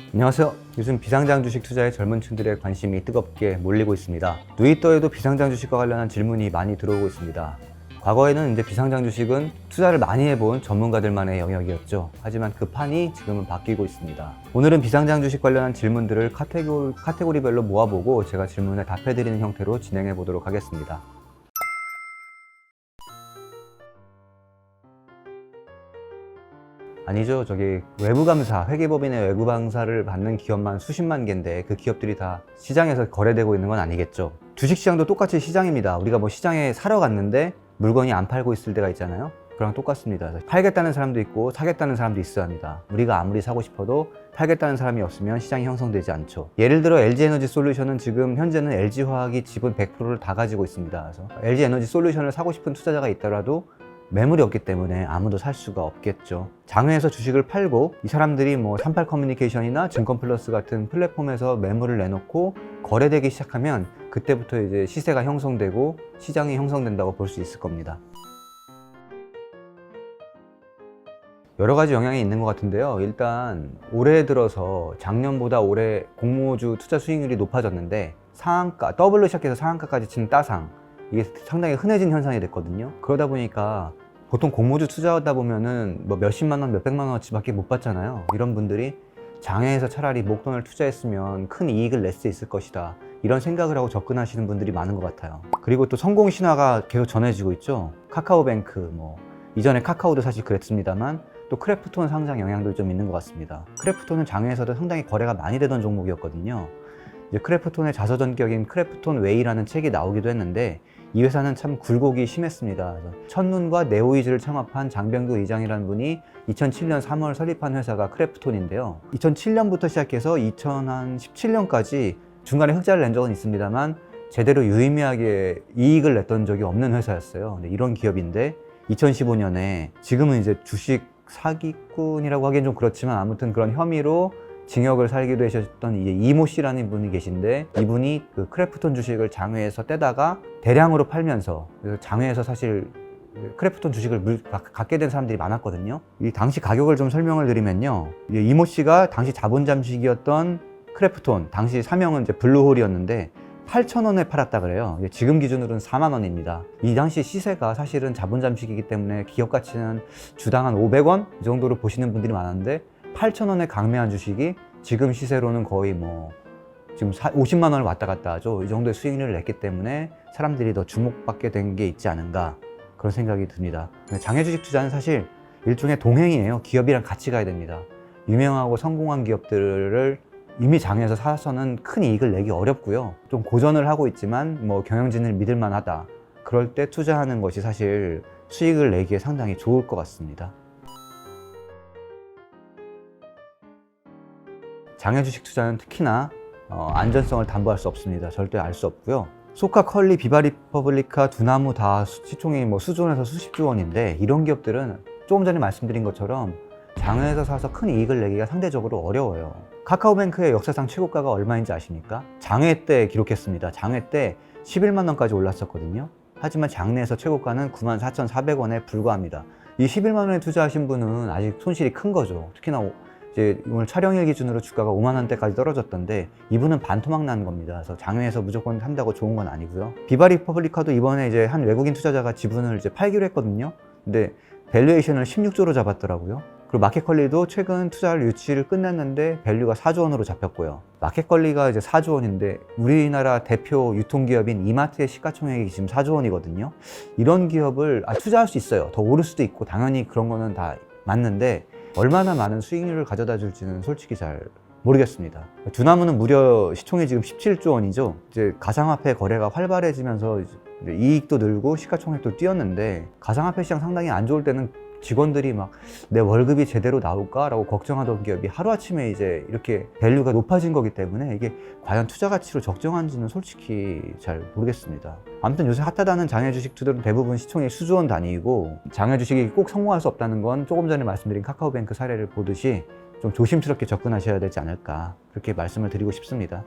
안녕하세요. 요즘 비상장 주식 투자에 젊은 층들의 관심이 뜨겁게 몰리고 있습니다. 누이더에도 비상장 주식과 관련한 질문이 많이 들어오고 있습니다. 과거에는 이제 비상장 주식은 투자를 많이 해본 전문가들만의 영역이었죠. 하지만 그 판이 지금은 바뀌고 있습니다. 오늘은 비상장 주식 관련한 질문들을 카테고리별로 모아보고 제가 질문에 답해드리는 형태로 진행해 보도록 하겠습니다. 아니죠. 저기 외부감사, 회계법인의 외부감사를 받는 기업만 수십만 개인데 그 기업들이 다 시장에서 거래되고 있는 건 아니겠죠. 주식시장도 똑같이 시장입니다. 우리가 뭐 시장에 사러 갔는데 물건이 안 팔고 있을 때가 있잖아요. 그랑 똑같습니다. 팔겠다는 사람도 있고 사겠다는 사람도 있어야 합니다. 우리가 아무리 사고 싶어도 팔겠다는 사람이 없으면 시장이 형성되지 않죠. 예를 들어 LG에너지솔루션은 지금 현재는 LG화학이 지분 100%를 다 가지고 있습니다. 그래서 LG에너지솔루션을 사고 싶은 투자자가 있더라도 매물이 없기 때문에 아무도 살 수가 없겠죠. 장외에서 주식을 팔고 이 사람들이 뭐 38커뮤니케이션이나 증권플러스 같은 플랫폼에서 매물을 내놓고 거래되기 시작하면 그때부터 이제 시세가 형성되고 시장이 형성된다고 볼 수 있을 겁니다. 여러 가지 영향이 있는 것 같은데요. 일단 올해 들어서 작년보다 올해 공모주 투자 수익률이 높아졌는데 상한가, 더블로 시작해서 상한가까지 친 따상, 이게 상당히 흔해진 현상이 됐거든요. 그러다 보니까 보통 공모주 투자하다 보면은 뭐 몇십만 원, 몇백만 원어치밖에 못 받잖아요. 이런 분들이 장외에서 차라리 목돈을 투자했으면 큰 이익을 낼 수 있을 것이다, 이런 생각을 하고 접근하시는 분들이 많은 것 같아요. 그리고 또 성공 신화가 계속 전해지고 있죠. 카카오뱅크, 뭐 이전에 카카오도 사실 그랬습니다만 또 크래프톤 상장 영향도 좀 있는 것 같습니다. 크래프톤은 장외에서도 상당히 거래가 많이 되던 종목이었거든요. 이제 크래프톤의 자서전격인 크래프톤 웨이라는 책이 나오기도 했는데 이 회사는 참 굴곡이 심했습니다. 천문과 네오이즈를 창업한 장병규 이장이라는 분이 2007년 3월 설립한 회사가 크래프톤인데요. 2007년부터 시작해서 2017년까지 중간에 흑자를 낸 적은 있습니다만 제대로 유의미하게 이익을 냈던 적이 없는 회사였어요. 이런 기업인데 2015년에 지금은 이제 주식 사기꾼이라고 하기엔 좀 그렇지만 아무튼 그런 혐의로 징역을 살기도 하셨던 이제 이모 씨라는 분이 계신데, 이분이 그 크래프톤 주식을 장외에서 떼다가 대량으로 팔면서, 그래서 장외에서 사실 크래프톤 주식을 갖게 된 사람들이 많았거든요. 이 당시 가격을 좀 설명을 드리면요, 이모 씨가 당시 자본 잠식이었던 크래프톤, 당시 사명은 이제 블루홀이었는데 8,000원에 팔았다 그래요. 지금 기준으로는 4만 원입니다. 이 당시 시세가 사실은 자본 잠식이기 때문에 기업 가치는 주당 한 500원 이 정도로 보시는 분들이 많았는데 8,000원에 강매한 주식이 지금 시세로는 거의 뭐 지금 50만 원을 왔다 갔다 하죠. 이 정도의 수익률을 냈기 때문에 사람들이 더 주목받게 된 게 있지 않은가, 그런 생각이 듭니다. 장외 주식 투자는 사실 일종의 동행이에요. 기업이랑 같이 가야 됩니다. 유명하고 성공한 기업들을 이미 장외에서 사서는 큰 이익을 내기 어렵고요. 좀 고전을 하고 있지만 뭐 경영진을 믿을 만하다, 그럴 때 투자하는 것이 사실 수익을 내기에 상당히 좋을 것 같습니다. 장외 주식 투자는 특히나 안전성을 담보할 수 없습니다. 절대 알 수 없고요. 소카, 컬리, 비바리퍼블리카, 두나무 다 시총이 뭐 수조원에서 수십조 원인데 이런 기업들은 조금 전에 말씀드린 것처럼 장외에서 사서 큰 이익을 내기가 상대적으로 어려워요. 카카오뱅크의 역사상 최고가가 얼마인지 아십니까? 장외 때 기록했습니다. 장외 때 11만 원까지 올랐었거든요. 하지만 장내에서 최고가는 94,400원에 불과합니다. 이 11만 원에 투자하신 분은 아직 손실이 큰 거죠. 특히나 이제 오늘 촬영일 기준으로 주가가 5만 원대까지 떨어졌던데 이분은 반토막 난 겁니다. 그래서 장외에서 무조건 한다고 좋은 건 아니고요. 비바리퍼블리카도 이번에 이제 한 외국인 투자자가 지분을 이제 팔기로 했거든요. 근데 밸류에이션을 16조로 잡았더라고요. 그리고 마켓컬리도 최근 투자를 유치를 끝냈는데 밸류가 4조 원으로 잡혔고요. 마켓컬리가 이제 4조 원인데 우리나라 대표 유통기업인 이마트의 시가총액이 지금 4조 원이거든요. 이런 기업을 투자할 수 있어요. 더 오를 수도 있고 당연히 그런 거는 다 맞는데 얼마나 많은 수익률을 가져다 줄지는 솔직히 잘 모르겠습니다. 두나무는 무려 시총이 지금 17조 원이죠. 이제 가상화폐 거래가 활발해지면서 이익도 늘고 시가총액도 뛰었는데 가상화폐 시장 상당히 안 좋을 때는 직원들이 막 내 월급이 제대로 나올까라고 걱정하던 기업이 하루아침에 이제 이렇게 밸류가 높아진 거기 때문에 이게 과연 투자 가치로 적정한지는 솔직히 잘 모르겠습니다. 아무튼 요새 핫하다는 장외 주식 투자들은 대부분 시총이 수조 원 단위이고 장외 주식이 꼭 성공할 수 없다는 건 조금 전에 말씀드린 카카오뱅크 사례를 보듯이 좀 조심스럽게 접근하셔야 되지 않을까, 그렇게 말씀을 드리고 싶습니다.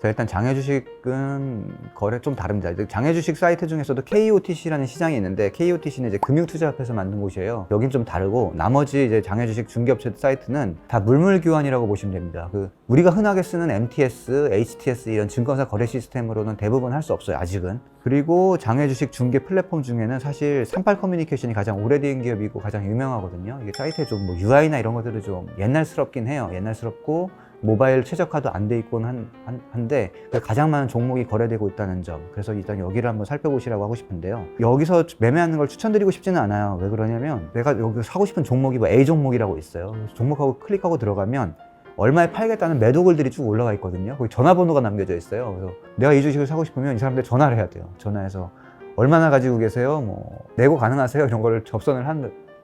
자, 일단 장외 주식은 거래 좀 다릅니다. 장외 주식 사이트 중에서도 KOTC라는 시장이 있는데, KOTC는 이제 금융투자협회에서 만든 곳이에요. 여긴 좀 다르고, 나머지 이제 장외 주식 중개업체 사이트는 다 물물교환이라고 보시면 됩니다. 우리가 흔하게 쓰는 MTS, HTS 이런 증권사 거래 시스템으로는 대부분 할 수 없어요, 아직은. 그리고 장외 주식 중개 플랫폼 중에는 사실 38 커뮤니케이션이 가장 오래된 기업이고 가장 유명하거든요. 이게 사이트에 좀 뭐 UI나 이런 것들은 좀 옛날스럽긴 해요. 옛날스럽고 모바일 최적화도 안 돼 있곤 한데 가장 많은 종목이 거래되고 있다는 점, 그래서 일단 여기를 한번 살펴보시라고 하고 싶은데요. 여기서 매매하는 걸 추천드리고 싶지는 않아요. 왜 그러냐면 내가 여기 사고 싶은 종목이 뭐 A 종목이라고 있어요. 종목하고 클릭하고 들어가면 얼마에 팔겠다는 매도글들이 쭉 올라와 있거든요. 거기 전화번호가 남겨져 있어요. 그래서 내가 이 주식을 사고 싶으면 이 사람들 전화를 해야 돼요. 전화해서 얼마나 가지고 계세요? 뭐 내고 가능하세요? 이런 걸 접선을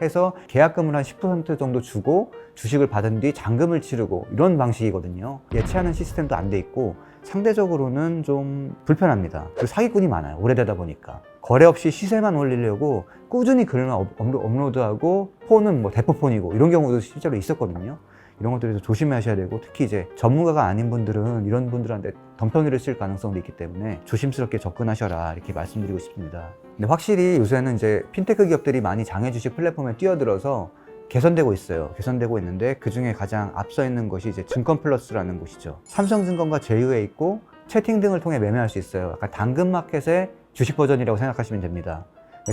해서 계약금을 한 10% 정도 주고 주식을 받은 뒤 잔금을 치르고 이런 방식이거든요. 예치하는 시스템도 안 돼 있고 상대적으로는 좀 불편합니다. 그리고 사기꾼이 많아요. 오래되다 보니까. 거래 없이 시세만 올리려고 꾸준히 글만 업로드하고 폰은 뭐 대포폰이고 이런 경우도 실제로 있었거든요. 이런 것들에서 조심하셔야 되고, 특히 이제 전문가가 아닌 분들은 이런 분들한테 덤텅이를 쓸 가능성도 있기 때문에 조심스럽게 접근하셔라, 이렇게 말씀드리고 싶습니다. 근데 확실히 요새는 이제 핀테크 기업들이 많이 장외 주식 플랫폼에 뛰어들어서 개선되고 있어요. 개선되고 있는데 그 중에 가장 앞서 있는 것이 이제 증권플러스라는 곳이죠. 삼성증권과 제휴해 있고 채팅 등을 통해 매매할 수 있어요. 약간 당근마켓의 주식 버전이라고 생각하시면 됩니다.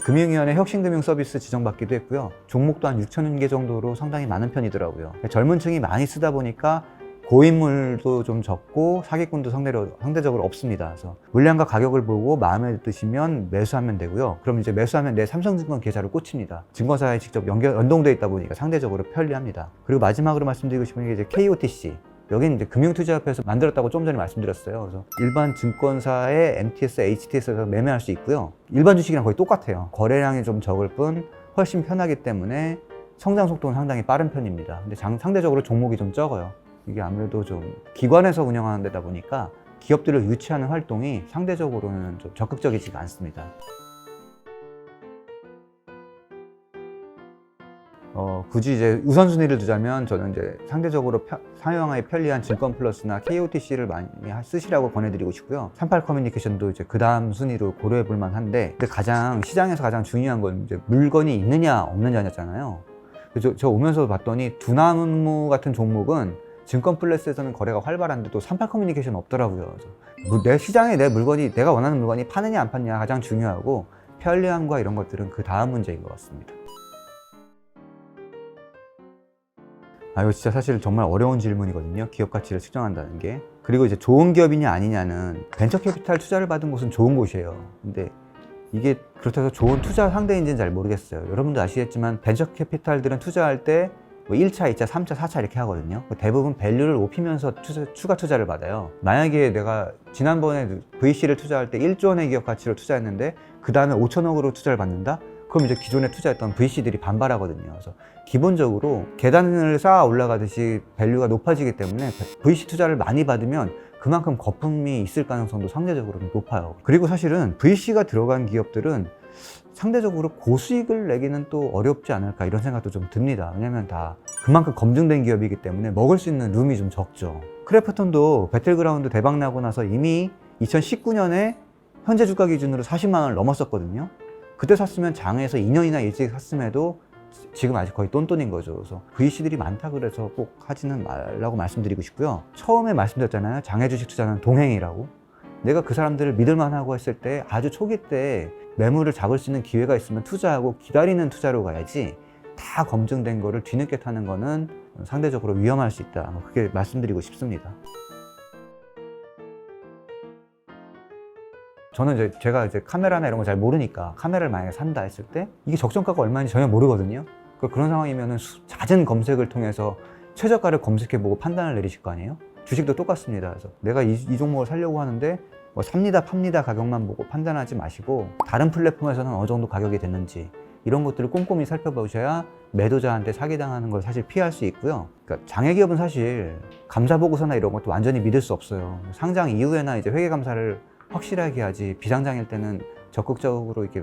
금융위원회 혁신금융 서비스 지정받기도 했고요. 종목도 한 6,000개 정도로 상당히 많은 편이더라고요. 젊은 층이 많이 쓰다 보니까 고인물도 좀 적고 사기꾼도 상대적으로 없습니다. 그래서 물량과 가격을 보고 마음에 드시면 매수하면 되고요. 그럼 이제 매수하면 내 삼성증권 계좌로 꽂힙니다. 증권사에 직접 연동되어 있다 보니까 상대적으로 편리합니다. 그리고 마지막으로 말씀드리고 싶은 게 이제 KOTC. 여기는 이제 금융투자협회에서 만들었다고 좀 전에 말씀드렸어요. 그래서 일반 증권사의 MTS, HTS에서 매매할 수 있고요. 일반 주식이랑 거의 똑같아요. 거래량이 좀 적을 뿐 훨씬 편하기 때문에 성장 속도는 상당히 빠른 편입니다. 근데 상대적으로 종목이 좀 적어요. 이게 아무래도 좀 기관에서 운영하는 데다 보니까 기업들을 유치하는 활동이 상대적으로는 좀 적극적이지가 않습니다. 굳이 이제 우선순위를 두자면 저는 이제 상대적으로 사용하기 편리한 증권플러스나 KOTC를 많이 쓰시라고 권해드리고 싶고요. 38 커뮤니케이션도 이제 그 다음 순위로 고려해 볼 만한데, 근데 시장에서 가장 중요한 건 이제 물건이 있느냐 없느냐잖아요. 저 오면서 봤더니 두나무 같은 종목은 증권플러스에서는 거래가 활발한데 또 38 커뮤니케이션 없더라고요. 내 시장에 내가 원하는 물건이 파느냐 안 파느냐 가장 중요하고, 편리함과 이런 것들은 그 다음 문제인 것 같습니다. 이거 진짜 사실 정말 어려운 질문이거든요. 기업 가치를 측정한다는 게. 그리고 이제 좋은 기업이냐 아니냐는, 벤처 캐피탈 투자를 받은 곳은 좋은 곳이에요. 근데 이게 그렇다고 해서 좋은 투자 상대인지는 잘 모르겠어요. 여러분도 아시겠지만 벤처 캐피탈들은 투자할 때 뭐 1차, 2차, 3차, 4차 이렇게 하거든요. 대부분 밸류를 높이면서 추가 투자를 받아요. 만약에 내가 지난번에 VC를 투자할 때 1조 원의 기업 가치로 투자했는데 그 다음에 5천억으로 투자를 받는다? 그럼 이제 기존에 투자했던 VC들이 반발하거든요. 그래서 기본적으로 계단을 쌓아 올라가듯이 밸류가 높아지기 때문에 VC 투자를 많이 받으면 그만큼 거품이 있을 가능성도 상대적으로 높아요. 그리고 사실은 VC가 들어간 기업들은 상대적으로 고수익을 내기는 또 어렵지 않을까, 이런 생각도 좀 듭니다. 왜냐면 다 그만큼 검증된 기업이기 때문에 먹을 수 있는 룸이 좀 적죠. 크래프톤도 배틀그라운드 대박 나고 나서 이미 2019년에 현재 주가 기준으로 40만 원을 넘었었거든요. 그때 샀으면 장에서 2년이나 일찍 샀음에도 지금 아직 거의 똔똔인 거죠. 그래서 VC들이 많다 그래서 꼭 하지는 말라고 말씀드리고 싶고요. 처음에 말씀드렸잖아요. 장외 주식 투자는 동행이라고. 내가 그 사람들을 믿을만하고 했을 때 아주 초기 때 매물을 잡을 수 있는 기회가 있으면 투자하고 기다리는 투자로 가야지, 다 검증된 거를 뒤늦게 타는 거는 상대적으로 위험할 수 있다. 그렇게 말씀드리고 싶습니다. 저는 제가 카메라나 이런 거 잘 모르니까 카메라를 만약에 산다 했을 때 이게 적정가가 얼마인지 전혀 모르거든요. 그런 상황이면 잦은 검색을 통해서 최저가를 검색해보고 판단을 내리실 거 아니에요? 주식도 똑같습니다. 그래서 내가 이 종목을 사려고 하는데 뭐 삽니다 팝니다 가격만 보고 판단하지 마시고, 다른 플랫폼에서는 어느 정도 가격이 됐는지 이런 것들을 꼼꼼히 살펴보셔야 매도자한테 사기당하는 걸 사실 피할 수 있고요. 그러니까 장외기업은 사실 감사보고서나 이런 것도 완전히 믿을 수 없어요. 상장 이후에나 이제 회계감사를 확실하게 하지, 비상장일 때는 적극적으로 이렇게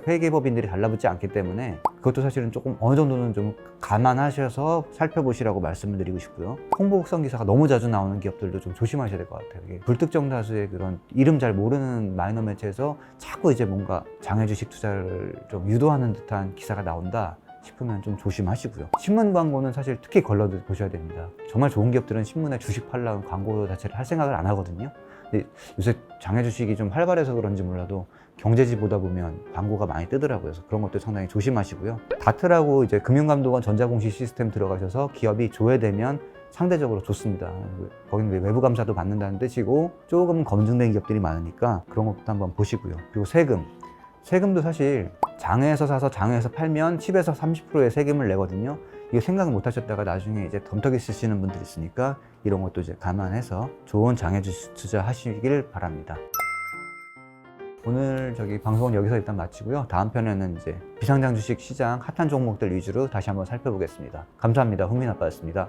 회계법인들이 달라붙지 않기 때문에 그것도 사실은 조금 어느 정도는 좀 감안하셔서 살펴보시라고 말씀을 드리고 싶고요. 홍보 곡선 기사가 너무 자주 나오는 기업들도 좀 조심하셔야 될 것 같아요. 이게 불특정 다수의 그런 이름 잘 모르는 마이너 매체에서 자꾸 이제 뭔가 장외 주식 투자를 좀 유도하는 듯한 기사가 나온다 싶으면 좀 조심하시고요. 신문 광고는 사실 특히 걸러 보셔야 됩니다. 정말 좋은 기업들은 신문에 주식 팔라는 광고 자체를 할 생각을 안 하거든요. 근데 요새 장외 주식이 좀 활발해서 그런지 몰라도 경제지 보다 보면 광고가 많이 뜨더라고요. 그래서 그런 것도 상당히 조심하시고요. 다트라고 이제 금융감독원 전자공시 시스템 들어가셔서 기업이 조회되면 상대적으로 좋습니다. 거기는 외부 감사도 받는다는 뜻이고 조금 검증된 기업들이 많으니까 그런 것도 한번 보시고요. 그리고 세금도 사실 장외에서 사서 장외에서 팔면 10에서 30%의 세금을 내거든요. 이거 생각을 못 하셨다가 나중에 이제 덤터기 쓰시는 분들이 있으니까 이런 것도 이제 감안해서 좋은 장외 주식 투자 하시길 바랍니다. 오늘 방송은 여기서 일단 마치고요. 다음 편에는 이제 비상장 주식 시장 핫한 종목들 위주로 다시 한번 살펴보겠습니다. 감사합니다. 흥민 아빠였습니다.